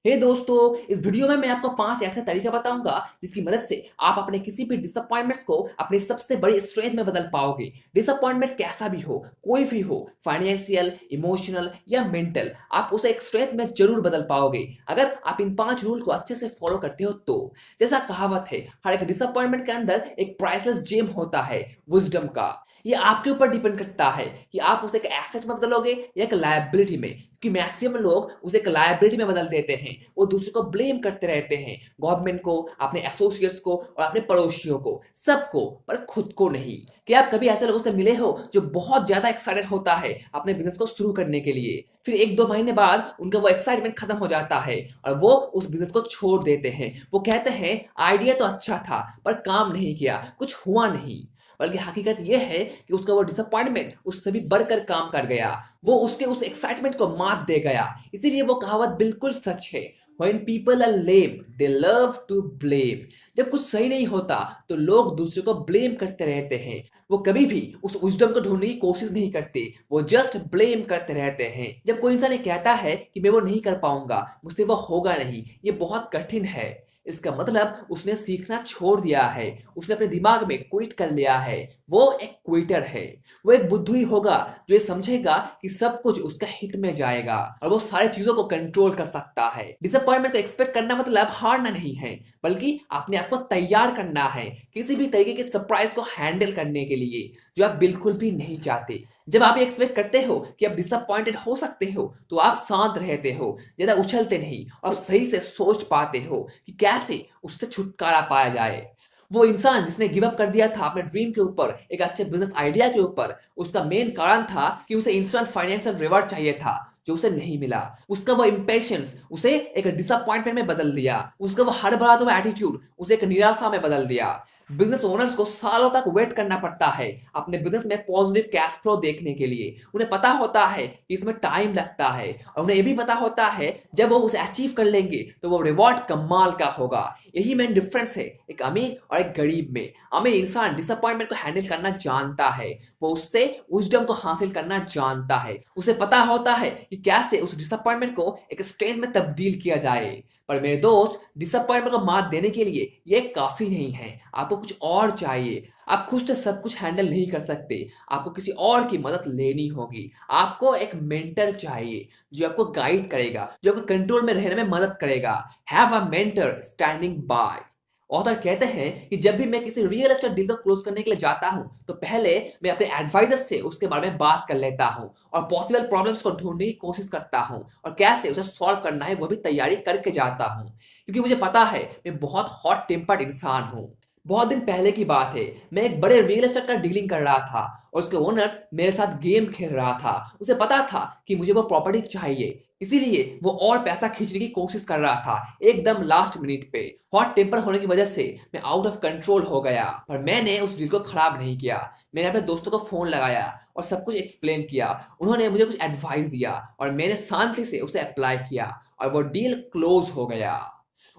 दोस्तों, इस वीडियो में मैं आपको 5 ऐसे तरीके बताऊंगा जिसकी मदद से आप अपने किसी भी डिसअपॉइंटमेंट्स को अपनी सबसे बड़ी स्ट्रेंथ में बदल पाओगे। डिसअपॉइंटमेंट कैसा भी हो, कोई भी हो, फाइनेंशियल, इमोशनल या मेंटल, आप उसे एक स्ट्रेंथ में जरूर बदल पाओगे अगर आप इन 5 रूल को अच्छे से फॉलो करते हो तो। जैसा कहावत है, हर एक डिसअपॉइंटमेंट के अंदर एक प्राइसलेस जेम होता है, विजडम का। ये आपके ऊपर डिपेंड करता है कि आप उसे एक एसेट में बदलोगे या एक लायबिलिटी में, कि मैक्सिमम लोग उसे एक लायबिलिटी में बदल देते हैं। वो दूसरे को ब्लेम करते रहते हैं, गवर्नमेंट को, अपने एसोसिएट्स को और अपने पड़ोसियों को, सबको, पर खुद को नहीं। क्या आप कभी ऐसे लोगों से मिले हो जो बहुत ज्यादा एक्साइटेड होता है अपने बिजनेस को शुरू करने के लिए, फिर 1-2 महीने बाद उनका वो एक्साइटमेंट खत्म हो जाता है और वो उस बिजनेस को छोड़ देते हैं। वो कहते हैं आइडिया तो अच्छा था पर काम नहीं किया, कुछ हुआ नहीं। बल्कि हकीकत यह है कि उसका वो डिसअपॉइंटमेंट उससे भी बढ़कर काम कर गया, वो उसके उस एक्साइटमेंट को मात दे गया। इसीलिए वो कहावत बिल्कुल सच है, When people are lame, they love to blame। जब कुछ सही नहीं होता तो लोग दूसरे को ब्लेम करते रहते हैं। वो कभी भी उस विजडम को ढूंढने की कोशिश नहीं करते, वो जस्ट ब्लेम करते रहते हैं। जब कोई इंसान ये कहता है कि मैं वो नहीं कर पाऊंगा, मुझसे वो होगा नहीं, ये बहुत कठिन है, इसका मतलब उसने सीखना छोड़ दिया है, उसने अपने दिमाग में क्विट कर लिया है। वो एक क्विटर है। वो एक बुद्धू ही होगा जो ये समझेगा कि सब कुछ उसका हित में जाएगा और वो सारी चीजों को कंट्रोल कर सकता है। डिसअपॉइंटमेंट को एक्सपेक्ट करना मतलब हारना नहीं है, बल्कि अपने आप को तैयार करना है किसी भी तरीके के सरप्राइज को हैंडल करने के लिए जो आप बिल्कुल भी नहीं चाहते। जब आप एक्सपेक्ट करते हो कि आप डिसअपॉइंटेड हो सकते हो तो आप शांत रहते हो, ज्यादा उछलते नहीं और सही से सोच पाते हो कि कैसे उससे छुटकारा पाया जाए। वो इंसान जिसने गिव अप कर दिया था अपने ड्रीम के ऊपर, एक अच्छे बिजनेस आइडिया के ऊपर, उसका मेन कारण था कि उसे इंस्टेंट फाइनेंशियल रिवॉर्ड चाहिए था जो उसे नहीं मिला। उसका वो इम्पेशंस उसे एक डिसअपॉइंटमेंट में बदल दिया, उसका वो हड़बड़ाता हुआ एटीट्यूड उसे एक निराशा में बदल दिया। बिजनेस ओनर्स को सालों तक वेट करना पड़ता है अपने बिजनेस में पॉजिटिव कैश फ्लो देखने के लिए। उन्हें पता होता है कि इसमें टाइम लगता है और उन्हें यह भी पता होता है जब वो उसे अचीव कर लेंगे तो वो रिवॉर्ड कमाल का होगा। यही मेन डिफरेंस है एक अमीर और एक गरीब में। अमीर इंसान डिसअपॉइंटमेंट को हैंडल करना जानता है, वो उससे विजडम को हासिल करना जानता है, उसे पता होता है कि कैसे उस डिसअपॉइंटमेंट को एक स्ट्रेंथ में तब्दील किया जाए। पर मेरे दोस्त, डिसअपॉइंटमेंट को मात देने के लिए ये काफी नहीं है, आपको कुछ और चाहिए। आप खुद से सब कुछ हैंडल नहीं कर सकते, आपको किसी और की मदद लेनी होगी। आपको एक मेंटर चाहिए जो आपको गाइड करेगा, जो आपको कंट्रोल में रहने में मदद करेगा। Have a mentor standing bye. Author कहते हैं कि जब भी मैं किसी रियल एस्टेट डील को क्लोज करने के लिए जाता हूं तो पहले मैं अपने एडवाइजर से उसके बारे में बात कर लेता हूं और पॉसिबल प्रॉब्लम्स को ढूंढने की कोशिश करता हूं और कैसे उसे सॉल्व करना है वो भी तैयारी करके जाता हूं, क्योंकि मुझे पता है मैं बहुत हॉट टेम्पर्ड इंसान हूं। बहुत दिन पहले की बात है, मैं एक बड़े रियल एस्टेट का डीलिंग कर रहा था और उसके ओनर्स मेरे साथ गेम खेल रहा था। उसे पता था कि मुझे वो प्रॉपर्टी चाहिए, इसीलिए वो और पैसा खींचने की कोशिश कर रहा था एकदम लास्ट मिनट पे। हॉट टेम्पर होने की वजह से मैं आउट ऑफ कंट्रोल हो गया, पर मैंने उस डील को खराब नहीं किया। मैंने अपने दोस्तों को फोन लगाया और सब कुछ एक्सप्लेन किया। उन्होंने मुझे कुछ एडवाइस दिया और मैंने शांति से उसे अप्लाई किया और वो डील क्लोज हो गया।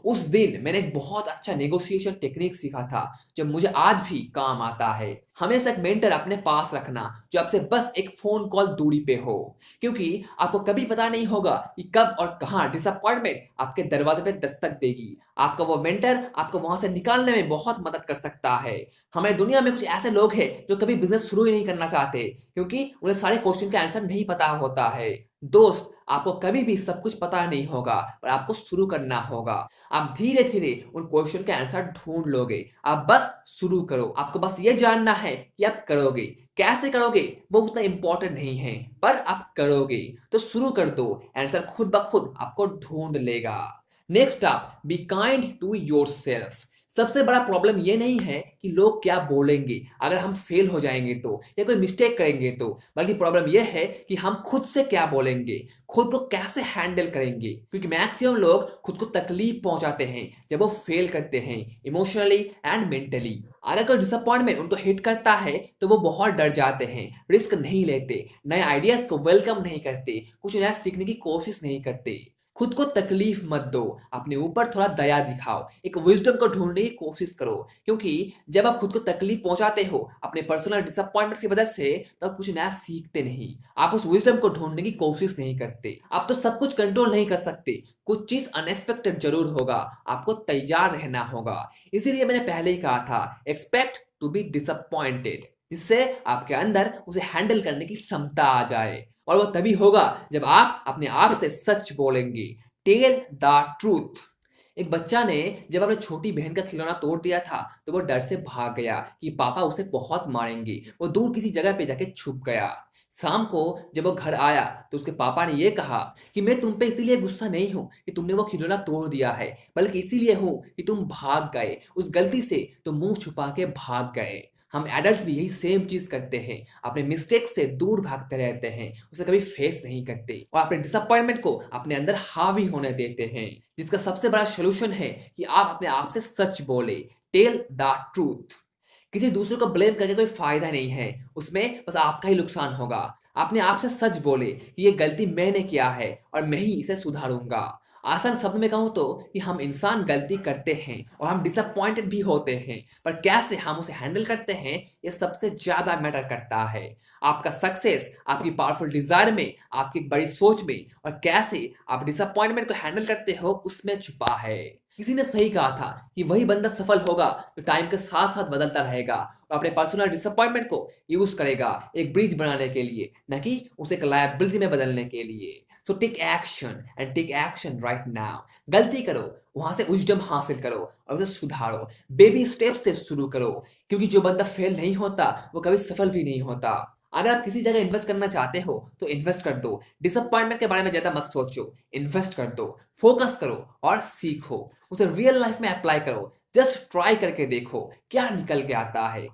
उस दिन मैंने एक बहुत अच्छा नेगोशिएशन टेक्निक सीखा था जो मुझे आज भी काम आता है। हमेशा एक मेंटर अपने पास रखना जो आपसे बस एक फोन कॉल दूरी पे हो, क्योंकि आपको कभी पता नहीं होगा कि कब और कहां डिसअपॉइंटमेंट आपके दरवाजे पे दस्तक देगी। आपका वो मेंटर आपको वहां से निकालने में बहुत मदद कर सकता है। हमारी दुनिया में कुछ ऐसे लोग हैं जो कभी बिजनेस शुरू ही नहीं करना चाहते क्योंकि उन्हें सारे क्वेश्चन का आंसर नहीं पता होता है। दोस्त, आपको कभी भी सब कुछ पता नहीं होगा, पर आपको शुरू करना होगा। आप धीरे धीरे उन क्वेश्चन के आंसर ढूंढ लोगे। आप बस शुरू करो, आपको बस ये जानना है कि आप करोगे कैसे। करोगे वो उतना इंपॉर्टेंट नहीं है, पर आप करोगे तो शुरू कर दो, आंसर खुद ब खुद आपको ढूंढ लेगा। नेक्स्ट आप बी काइंड टू योरसेल्फ। सबसे बड़ा प्रॉब्लम ये नहीं है कि लोग क्या बोलेंगे अगर हम फेल हो जाएंगे तो, या कोई मिस्टेक करेंगे तो, बल्कि प्रॉब्लम यह है कि हम खुद से क्या बोलेंगे, खुद को कैसे हैंडल करेंगे। क्योंकि मैक्सिमम लोग खुद को तकलीफ पहुंचाते हैं जब वो फेल करते हैं, इमोशनली एंड मेंटली। अगर कोई डिसअपॉइंटमेंट उनको हिट करता है तो वो बहुत डर जाते हैं, रिस्क नहीं लेते, नए आइडियाज को वेलकम नहीं करते, कुछ नया सीखने की कोशिश नहीं करते, खुद को तकलीफ मत दो, अपने ऊपर थोड़ा दया दिखाओ, एक विजडम को ढूंढने की कोशिश करो, क्योंकि जब आप खुद को तकलीफ पहुंचाते हो अपने पर्सनल डिसअपॉइंटमेंट की वजह से, तो आप कुछ नया सीखते नहीं, आप उस विजडम को ढूंढने की कोशिश नहीं करते। आप तो सब कुछ कंट्रोल नहीं कर सकते, कुछ चीज अनएक्सपेक्टेड जरूर होगा, आपको तैयार रहना होगा। इसीलिए मैंने पहले ही कहा था, एक्सपेक्ट टू बी डिसअपॉइंटेड, जिससे आपके अंदर उसे हैंडल करने की क्षमता आ जाए। और वो तभी होगा जब आप अपने आप से सच बोलेंगे। Tell the truth. एक बच्चा ने जब अपनी छोटी बहन का खिलौना तोड़ दिया था, तो वो डर से भाग गया कि पापा उसे बहुत मारेंगे। वो दूर किसी जगह पे जाके छुप गया। शाम को जब वो घर आया तो उसके पापा ने ये कहा कि मैं तुम पे इसीलिए गुस्सा नहीं हूं कि तुमने वो खिलौना तोड़ दिया है, बल्कि इसीलिए हूं कि तुम भाग गए, उस गलती से तुम मुंह छुपा के भाग गए। हम एडल्ट्स भी यही सेम चीज करते हैं, अपने मिस्टेक से दूर भागते रहते हैं, उसे कभी फेस नहीं करते और अपने डिसअपॉइंटमेंट को अपने अंदर हावी होने देते हैं। जिसका सबसे बड़ा सोल्यूशन है कि आप अपने आप से सच बोले। Tell the truth. किसी दूसरे को ब्लेम करके कोई फायदा नहीं है, उसमें बस आपका ही नुकसान होगा। अपने आप से सच बोले कि ये गलती मैंने किया है और मैं ही इसे सुधारूंगा। आसान शब्द में कहूं तो कि हम इंसान गलती करते हैं और हम डिसअपॉइंटेड भी होते हैं, पर कैसे हम उसे हैंडल करते हैं ये सबसे ज्यादा मैटर करता है। आपका सक्सेस आपकी पावरफुल डिजायर में, आपकी एक बड़ी सोच में, और कैसे आप डिसअपॉइंटमेंट को हैंडल करते हो उसमें छुपा है। किसी ने सही कहा था कि वही बंदा सफल होगा जो टाइम के साथ साथ बदलता रहेगा और अपने पर्सनल डिसअपॉइंटमेंट को यूज करेगा एक ब्रिज बनाने के लिए, न कि उसे एक लायबिलिटी में बदलने के लिए। So take action and take action right now. गलती करो, वहां से विजडम हासिल करो और उसे सुधारो। बेबी स्टेप से शुरू करो, क्योंकि जो बंदा फेल नहीं होता वो कभी सफल भी नहीं होता। अगर आप किसी जगह इन्वेस्ट करना चाहते हो तो इन्वेस्ट कर दो। डिसअपॉइंटमेंट के बारे में ज्यादा मत सोचो, इन्वेस्ट कर दो, फोकस करो और सीखो, उसे रियल लाइफ में अप्लाई करो। जस्ट ट्राई करके देखो क्या निकल के आता है।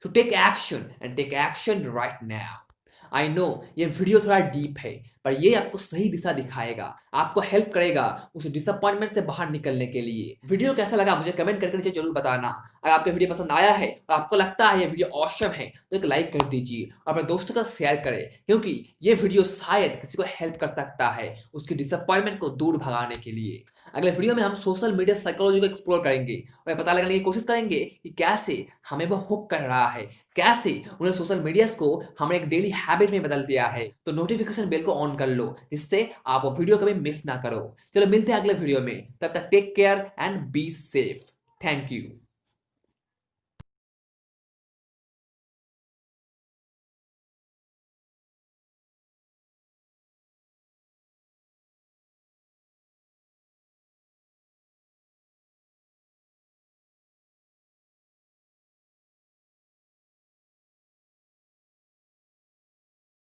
तो take action and take action right now. I know ये वीडियो थोड़ा डीप है, पर ये आपको सही दिशा दिखाएगा, आपको हेल्प करेगा उस डिसअपॉइंटमेंट से बाहर निकलने के लिए। वीडियो कैसा लगा मुझे कमेंट करके नीचे जरूर बताना। अगर आपको वीडियो पसंद आया है और आपको लगता है ये वीडियो ऑसम है तो एक लाइक कर दीजिए और अपने दोस्तों का शेयर करें, क्योंकि ये वीडियो शायद किसी को हेल्प कर सकता है उसकी डिसअपॉइंटमेंट को दूर भगाने के लिए। अगले वीडियो में हम सोशल मीडिया साइकोलॉजी को एक्सप्लोर करेंगे और पता लगाने की कोशिश करेंगे कि कैसे हमें वो हुक कर रहा है, कैसे उन्हें सोशल मीडिया को हमने एक डेली हैबिट में बदल दिया है। तो नोटिफिकेशन बेल को ऑन कर लो, जिससे आप वो वीडियो कभी मिस ना करो। चलो मिलते हैं अगले वीडियो में, तब तक take care and be safe. Thank you.